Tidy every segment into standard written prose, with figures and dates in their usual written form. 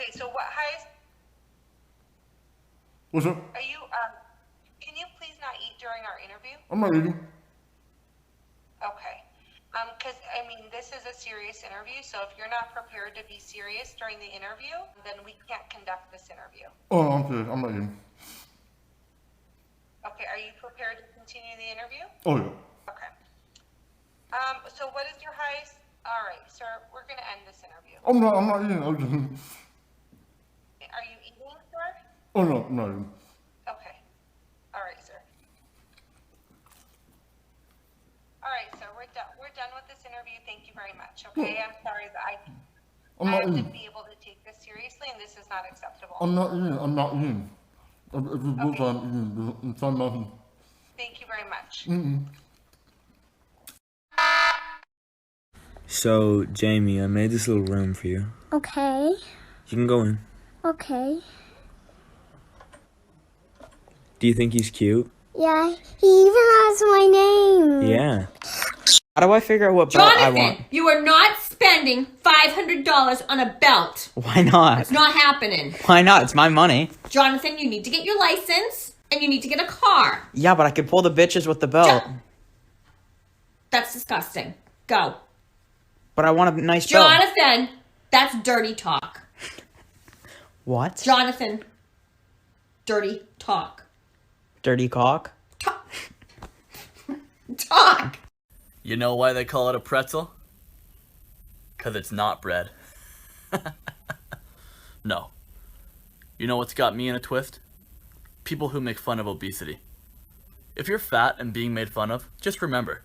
Okay, so what highest What's up? are you? Can you please not eat during our interview? I'm not eating. Okay. Because I mean, this is a serious interview, so if you're not prepared to be serious during the interview, then we can't conduct this interview. Oh, I'm serious. I'm not eating. Okay, are you prepared to continue the interview? Oh, yeah. Okay. So what is your highest? All right, sir, we're gonna end this interview. I'm not eating. I'm just... Are you eating, sir? Oh, no, I'm not eating. Okay. All right, sir. All right, sir, we're done. We're done with this interview. Thank you very much. Okay, I'm sorry that I I'm not have to eating. be able to take this seriously, and this is not acceptable. I'm not eating. I'm not eating. If you do Okay. I'm eating, it's not nothing. Thank you very much. So, Jamie, I made this little room for you. Okay. You can go in. Okay. Do you think he's cute? Yeah, he even has my name. Yeah. How do I figure out what belt I want? Jonathan, you are not spending $500 on a belt. Why not? It's not happening. Why not? It's my money. Jonathan, you need to get your license and you need to get a car. Yeah, but I could pull the bitches with the belt. That's disgusting. Go. But I want a nice belt. Jonathan, that's dirty talk. What? Jonathan, dirty talk. Dirty cock? Talk. You know why they call it a pretzel? 'Cause it's not bread. No. You know what's got me in a twist? People who make fun of obesity. If you're fat and being made fun of, just remember,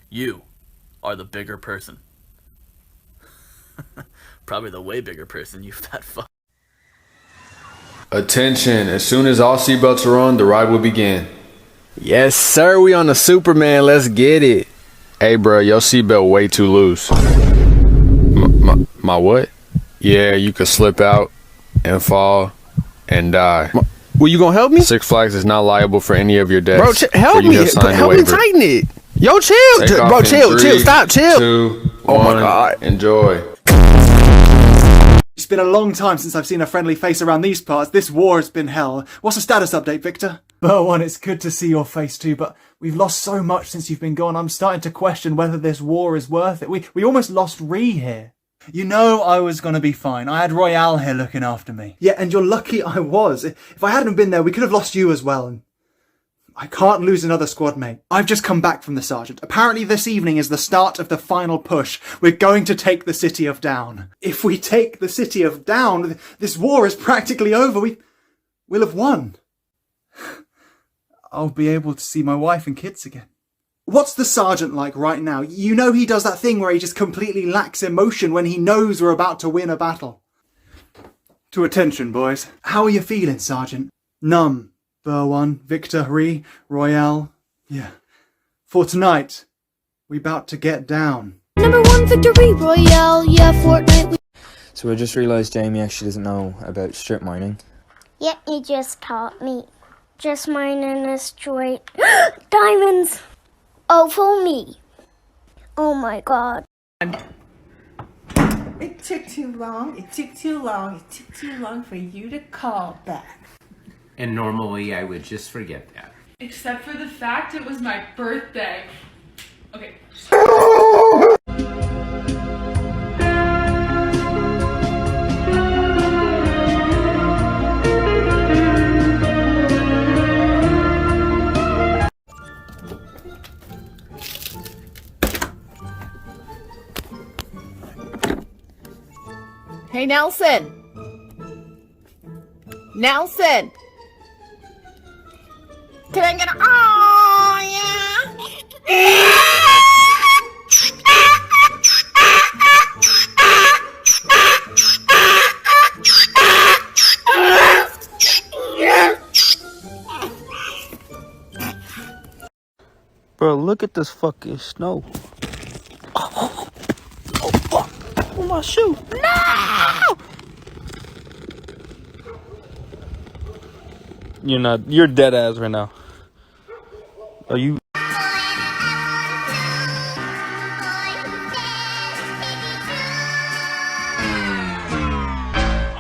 you are the bigger person. Probably the way bigger person, you fat fuck. Attention, as soon as all seatbelts are on, the ride will begin. Yes, sir, we on the Superman, let's get it. Hey, bro, your seatbelt way too loose. My what? Yeah, you could slip out and fall and die. Well, you gonna help me? Six Flags is not liable for any of your deaths. Bro, help for you me. to have signed a Help me waiver. tighten it. Yo, chill. Take off Bro, in chill, 3, stop, chill. 2, Oh my 1, God. Enjoy. It's been a long time since I've seen a friendly face around these parts. This war has been hell. What's the status update, Victor? Bowen, it's good to see your face too, but we've lost so much since you've been gone. I'm starting to question whether this war is worth it. We almost lost Ree here. You know I was going to be fine. I had Royale here looking after me. Yeah, and you're lucky I was. If I hadn't been there, we could have lost you as well. And I can't lose another squad mate. I've just come back from the sergeant. Apparently this evening is the start of the final push. We're going to take the city of Down. If we take the city of Down, this war is practically over. We'll have won. I'll be able to see my wife and kids again. What's the sergeant like right now? You know he does that thing where he just completely lacks emotion when he knows we're about to win a battle. To attention, boys. How are you feeling, Sergeant? Numb. Burwan, Victor, Ree, Royale. Yeah. For tonight, we about to get down. #1 victory, Royale. Yeah, Fortnite. So I just realized Jamie actually doesn't know about strip mining. Yeah, you just taught me. Just mining a straight diamonds. Oh, for me. Oh my God. It took too long. It took too long. It took too long for you to call back. And normally I would just forget that. Except for the fact it was my birthday. Okay. Hey, Nelson. Nelson. Can I get a... Oh, yeah. Bro, look at this fucking snow. Oh, fuck. Oh, my shoe. No! You're dead ass right now. Are you?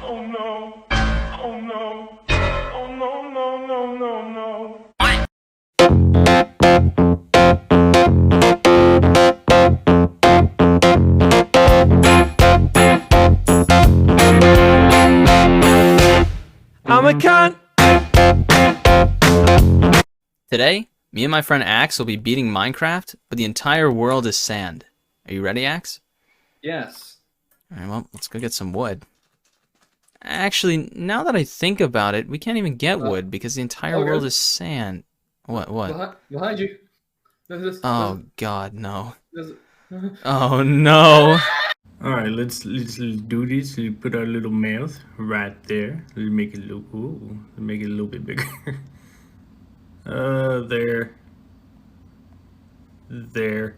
Oh, no. I'm a cunt! Today, me and my friend Axe will be beating Minecraft, but the entire world is sand. Are you ready, Axe? Yes. Alright, well, let's go get some wood. Actually, now that I think about it, we can't even get wood because the entire world is sand. What? Behind you. Oh god, no. Oh no. Alright, let's do this. We put our little mouth right there. Let's make it look make it a little bit bigger. There. There.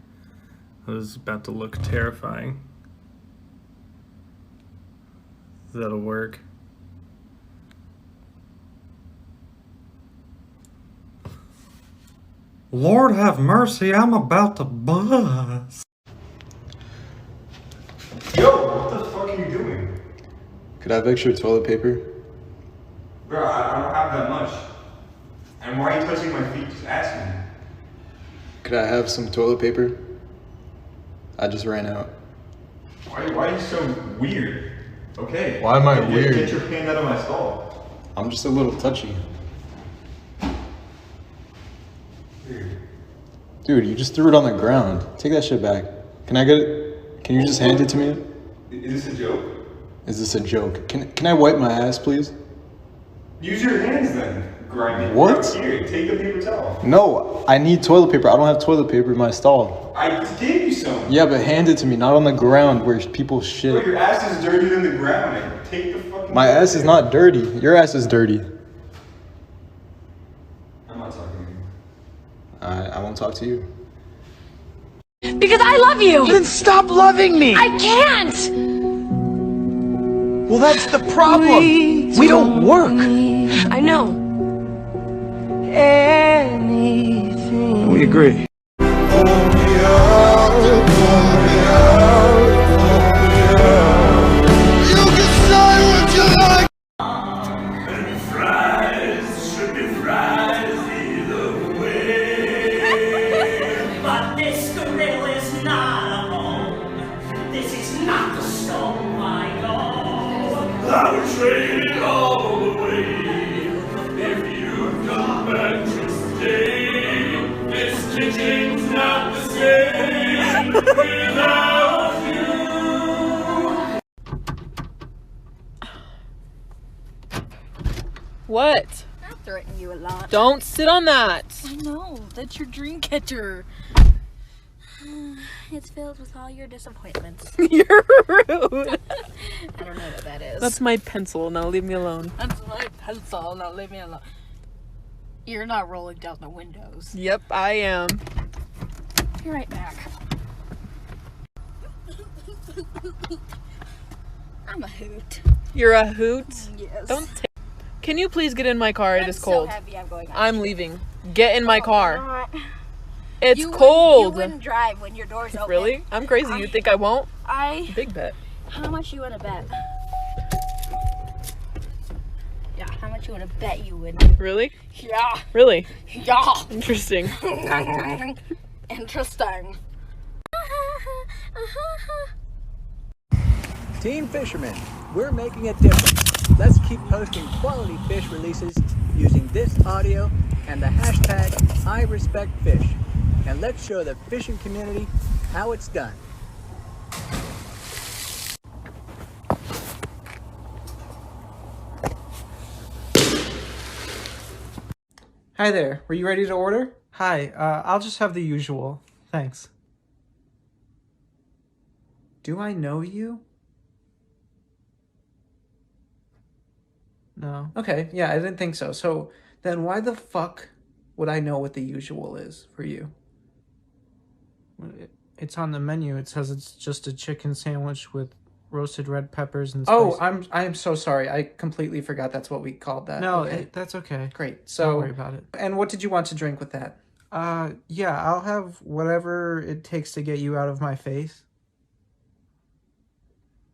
That was about to look terrifying. That'll work. Lord have mercy, I'm about to bust. Yo, what the fuck are you doing? Could I have extra toilet paper? Bro, I don't have that much. And why are you touching my feet? Just ask me. Could I have some toilet paper? I just ran out. Why are you so weird? Okay. Why am I weird? Get your hand out of my stall. I'm just a little touchy. Dude, you just threw it on the ground. Take that shit back. Can I get it? Can you just hand it to me? Is this a joke? Is this a joke? Can I wipe my ass, please? Use your hands then. Grind it. What? Here, take the paper towel. No, I need toilet paper. I don't have toilet paper in my stall. I just gave you some. Yeah, but hand it to me, not on the ground where people shit. Bro, your ass is dirtier than the ground. Man. Take the fucking. My ass is not dirty. Your ass is dirty. I'm not talking to you. I won't talk to you. Because I love you! Then stop loving me! I can't! Well, that's the problem. We don't work. I know. We agree. But this gorilla's not alone. This is not the stone, my lord. I would trade it all away if you come back to stay. This kitchen's not the same without you. What? I threaten you a lot. Don't sit on that. I know, that's your dream catcher. It's filled with all your disappointments. You're rude. I don't know what that is. That's my pencil. Now leave me alone. That's my pencil. Now leave me alone. You're not rolling down the windows. Yep, I am. Be right back. I'm a hoot. You're a hoot? Yes. Don't Can you please get in my car? It is cold. So happy I'm going out. I'm leaving. Get in my car. Not. It's You cold. wouldn't drive when your door's open. Really? I'm crazy. You think I won't? Big bet. How much you want to bet? Yeah, how much you want to bet you would? Really? Yeah. Really? Yeah. Interesting. Interesting. Teen Fisherman, we're making a difference. Let's keep posting quality fish releases using this audio and the hashtag #IRespectFish. And let's show the fishing community how it's done. Hi there, were you ready to order? Hi, I'll just have the usual. Thanks. Do I know you? No. Okay, yeah, I didn't think so. So then why the fuck would I know what the usual is for you? It's on the menu. It says it's just a chicken sandwich with roasted red peppers and spice. Oh, I'm so sorry. I completely forgot that's what we called that. No, okay. That's okay. Great. So don't worry about it. And what did you want to drink with that? Yeah, I'll have whatever it takes to get you out of my face.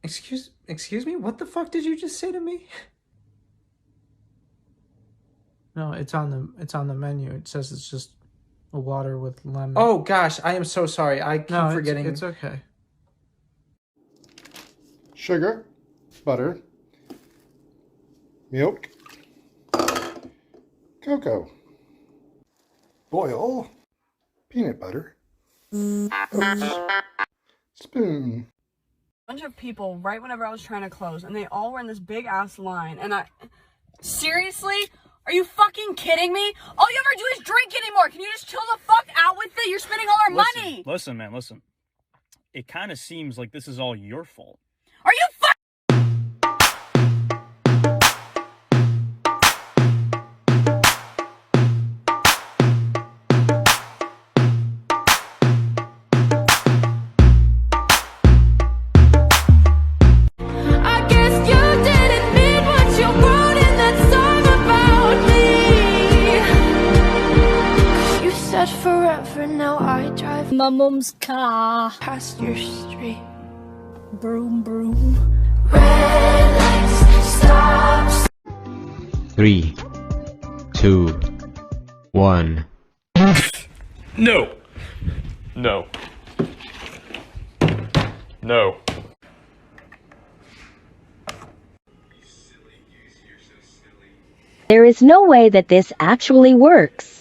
Excuse me? What the fuck did you just say to me? No, it's on the menu. It says it's just a water with lemon. Oh gosh, I am so sorry. I keep forgetting. It's okay. Sugar, butter, milk, Cocoa. Boil. Peanut butter. Oats. Spoon. Bunch of people right whenever I was trying to close, and they all were in this big ass line, and seriously? Are you fucking kidding me? All you ever do is drink anymore. Can you just chill the fuck out with it? You're spending all our money. Listen, man, listen. It kind of seems like this is all your fault. Are you forever now I drive my mom's car past your street. Broom, broom. Red lights, stops. 3, 2, 1. No. No. No. There is no way that this actually works.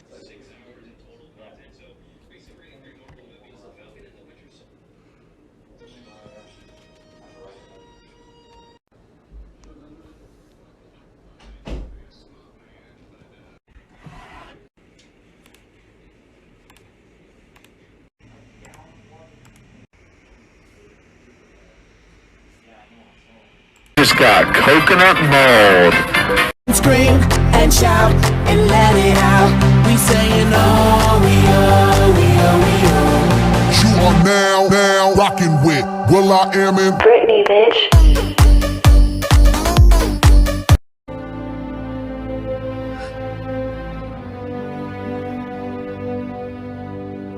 Just got coconut mold. Scream and shout and let it out. We saying oh, we You are now rocking with Will I Am in Britney, bitch.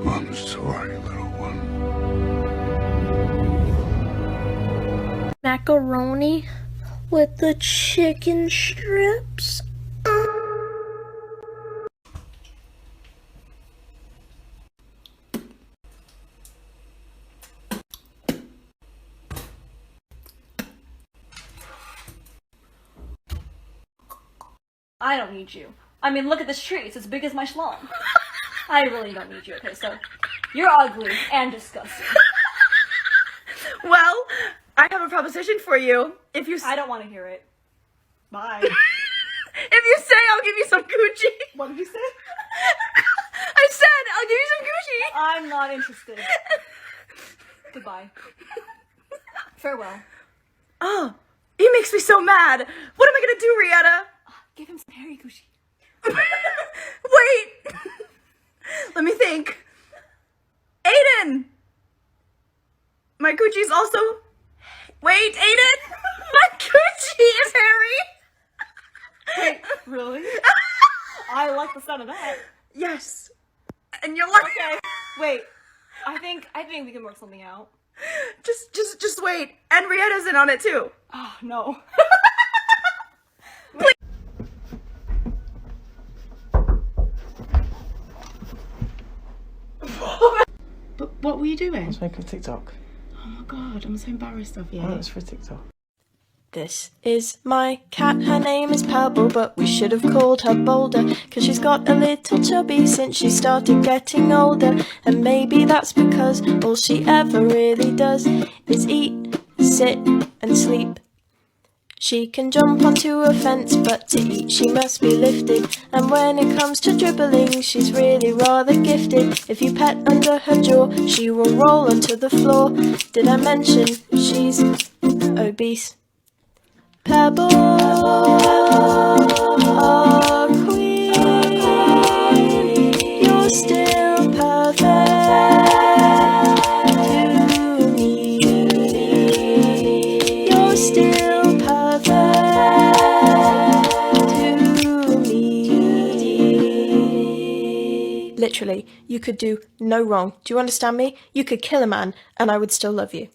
I'm sorry, little one. Macaroni with the chicken strips. I don't need you. I mean, look at this tree. It's as big as my schlong. I really don't need you. Okay, so you're ugly and disgusting. Well, I have a proposition for you. If you I don't want to hear it. Bye. If you say I'll give you some Gucci. What did you say? I said I'll give you some Gucci. I'm not interested. Goodbye. Farewell. Oh, he makes me so mad. What am I gonna do, Rihanna? Give him some hairy Gucci. Wait. Let me think. Aiden. My Gucci's also. Wait, Aiden. My Gucci is hairy. Wait, really? I like the sound of that. Yes. And you're like. Okay. Wait. I think we can work something out. Just wait. And Rihanna's in on it too. Oh no. But what were you doing? I was making a TikTok. Oh my god, I'm so embarrassed of you. Oh, it's for TikTok. This is my cat, her name is Pebble, but we should have called her Boulder, 'cause she's got a little chubby since she started getting older. And maybe that's because all she ever really does is eat, sit and sleep. She can jump onto a fence, but to eat she must be lifted. And when it comes to dribbling, she's really rather gifted. If you pet under her jaw, she will roll onto the floor. Did I mention she's obese? Pebble, our queen, you're still perfect to me. You're still perfect to me. Literally, you could do no wrong. Do you understand me? You could kill a man and I would still love you.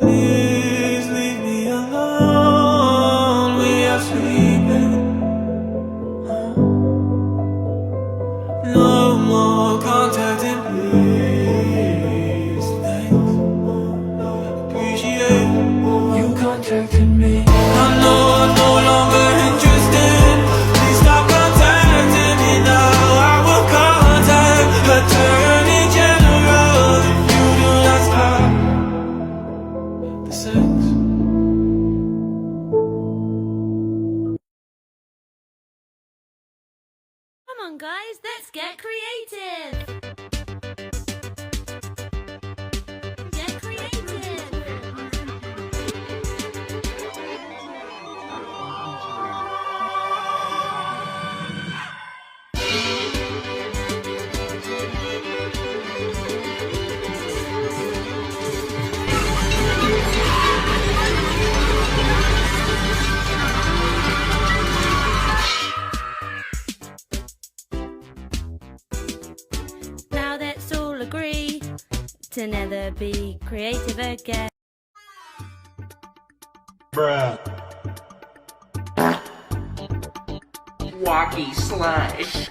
Please leave me alone. We are sleeping. No more contacting, please. Thanks. Appreciate you contacting me. I know I'm no longer interested. Please stop contacting me now. I will contact Attorney General if you do not stop the sex. Come on, guys, let's get creative. Get creative. Now let's all agree to never be creative again. Bruh. Walkie slush.